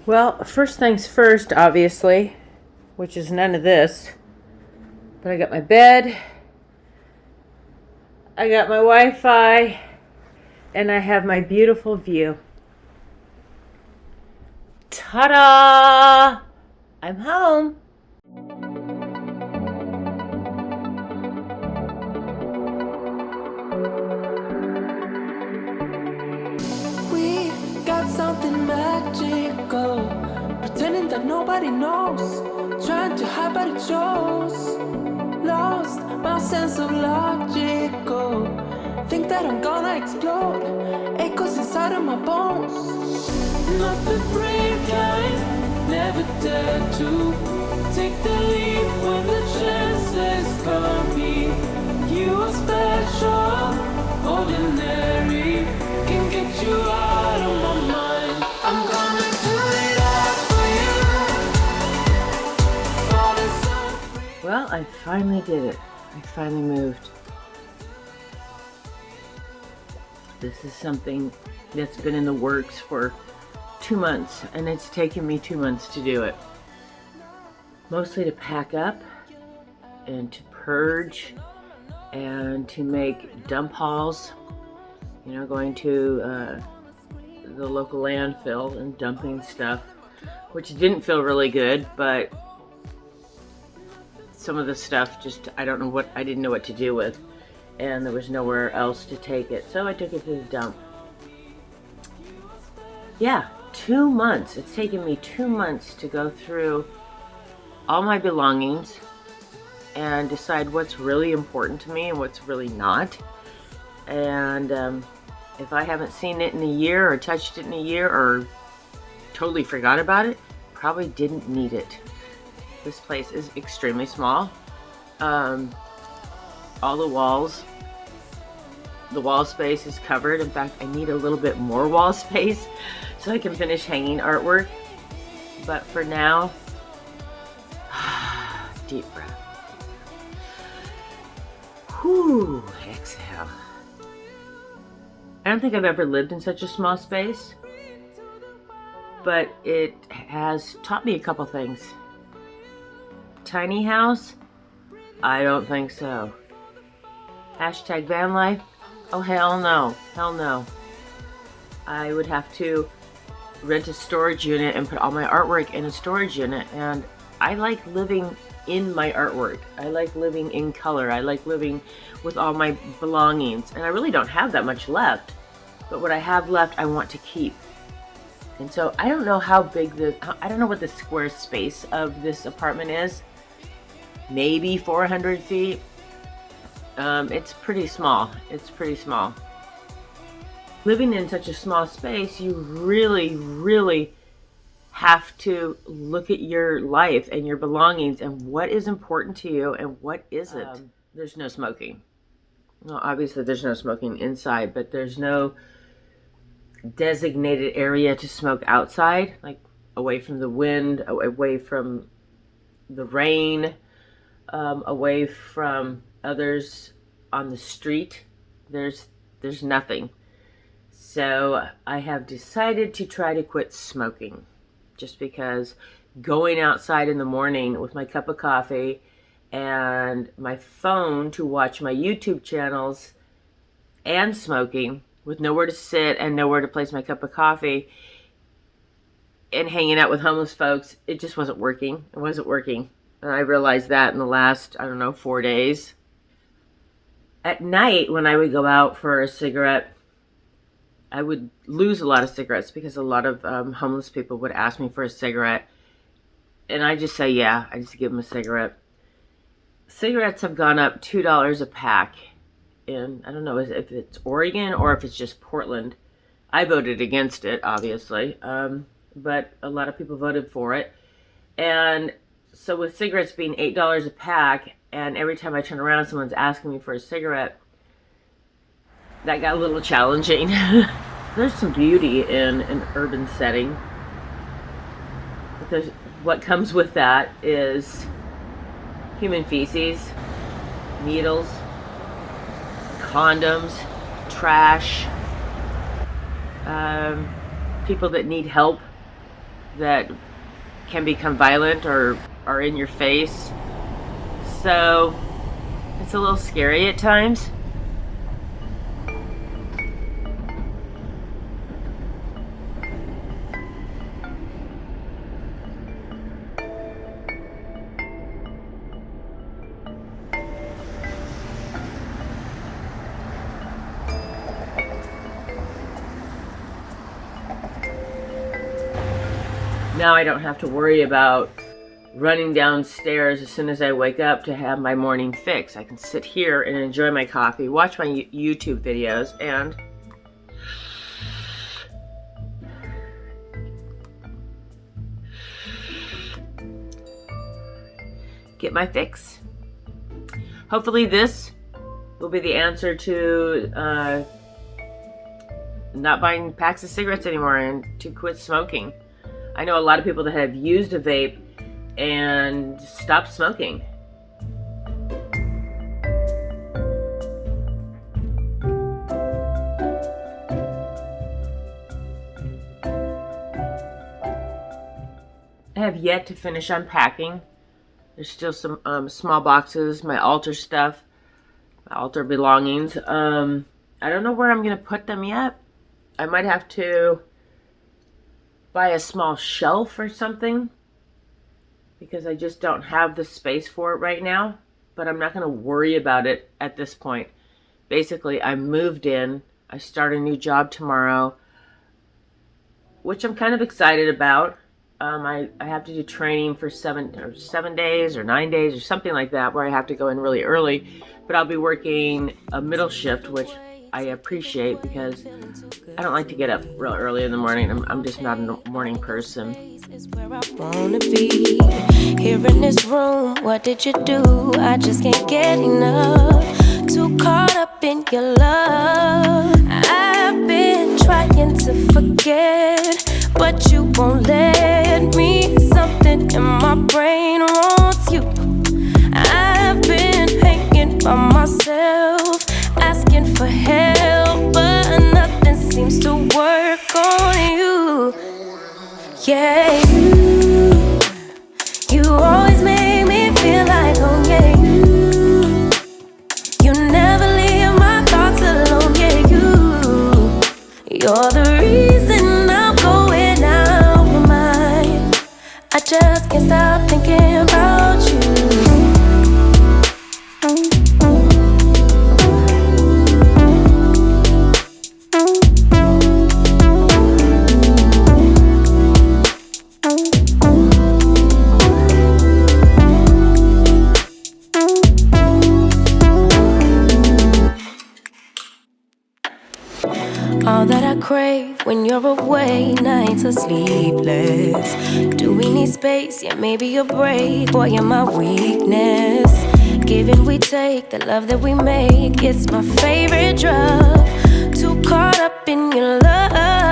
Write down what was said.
Well, first things first, obviously, which is none of this. But I got my bed, I got my Wi-Fi, and I have my beautiful view. Ta-da! I'm home. We got something magical, pretending that nobody knows, trying to hide but it shows. Lost my sense of logical, think that I'm gonna explode, echoes inside of my bones. Not the brave kind, never dare to take the leap when the chances come. You are special, ordinary, can get you out of my mind. I'm gonna do it all for you. Falling so free. Well, I finally did it. I finally moved. This is something that's been in the works for 2 months, and it's taken me 2 months to do it. Mostly to pack up and to purge and to make dump hauls, going to the local landfill and dumping stuff, which didn't feel really good, but some of the stuff I didn't know what to do with, and there was nowhere else to take it, so I took it to the dump. Yeah, 2 months. It's taken me 2 months to go through all my belongings and decide what's really important to me and what's really not. And if I haven't seen it in a year or touched it in a year or totally forgot about it, probably didn't need it. This place is extremely small. All the wall space is covered. In fact, I need a little bit more wall space so I can finish hanging artwork. But for now, deep breath. Whew, exhale. I don't think I've ever lived in such a small space, but it has taught me a couple things. Tiny house? I don't think so. Hashtag van life? Oh, hell no. Hell no. I would have to rent a storage unit and put all my artwork in a storage unit, and I like living in my artwork. I like living in color. I like living with all my belongings, and I really don't have that much left, but what I have left I want to keep. And so I don't know how big I don't know what the square space of this apartment is. Maybe 400 feet. It's pretty small. It's pretty small. Living in such a small space, you really, really have to look at your life and your belongings and what is important to you and what isn't. There's no smoking. Well, obviously there's no smoking inside, but there's no designated area to smoke outside, like away from the wind, away from the rain, away from others on the street. There's nothing. So I have decided to try to quit smoking, just because going outside in the morning with my cup of coffee and my phone to watch my YouTube channels and smoking with nowhere to sit and nowhere to place my cup of coffee and hanging out with homeless folks, it just wasn't working. It wasn't working. And I realized that in the last, 4 days. At night, when I would go out for a cigarette, I would lose a lot of cigarettes because a lot of homeless people would ask me for a cigarette. And I just say, yeah, I just give them a cigarette. Cigarettes have gone up $2 a pack in, I don't know if it's Oregon or if it's just Portland. I voted against it, obviously, but a lot of people voted for it. And so with cigarettes being $8 a pack, and every time I turn around, someone's asking me for a cigarette, that got a little challenging. There's some beauty in an urban setting. But what comes with that is human feces, needles, condoms, trash, people that need help, that can become violent or are in your face. So it's a little scary at times. Now I don't have to worry about running downstairs as soon as I wake up to have my morning fix. I can sit here and enjoy my coffee, watch my YouTube videos, and get my fix. Hopefully this will be the answer to not buying packs of cigarettes anymore and to quit smoking. I know a lot of people that have used a vape and stopped smoking. I have yet to finish unpacking. There's still some small boxes, my altar stuff, my altar belongings. I don't know where I'm going to put them yet. I might have to buy a small shelf or something because I just don't have the space for it right now. But I'm not going to worry about it at this point. Basically, I moved in. I start a new job tomorrow, which I'm kind of excited about. I have to do training for 7 days or 9 days or something like that, where I have to go in really early. But I'll be working a middle shift, which I appreciate because I don't like to get up real early in the morning. I'm just not a morning person. Is where I wanna be. Here in this room, what did you do? I just can't get enough. Too caught up in your love. I've been trying to forget, but you won't let me. Something in my brain wants you. I've been hanging by myself, asking for help, but nothing seems to work on you. Yeah, you always make me feel like home. Yeah, you never leave my thoughts alone. Yeah, you're the reason I'm going out my mind. I just can't stop thinking about you. All that I crave when you're away, nights are sleepless. Do we need space? Yeah, maybe a break. Boy, you're my weakness. Give and we take, the love that we make, it's my favorite drug. Too caught up in your love.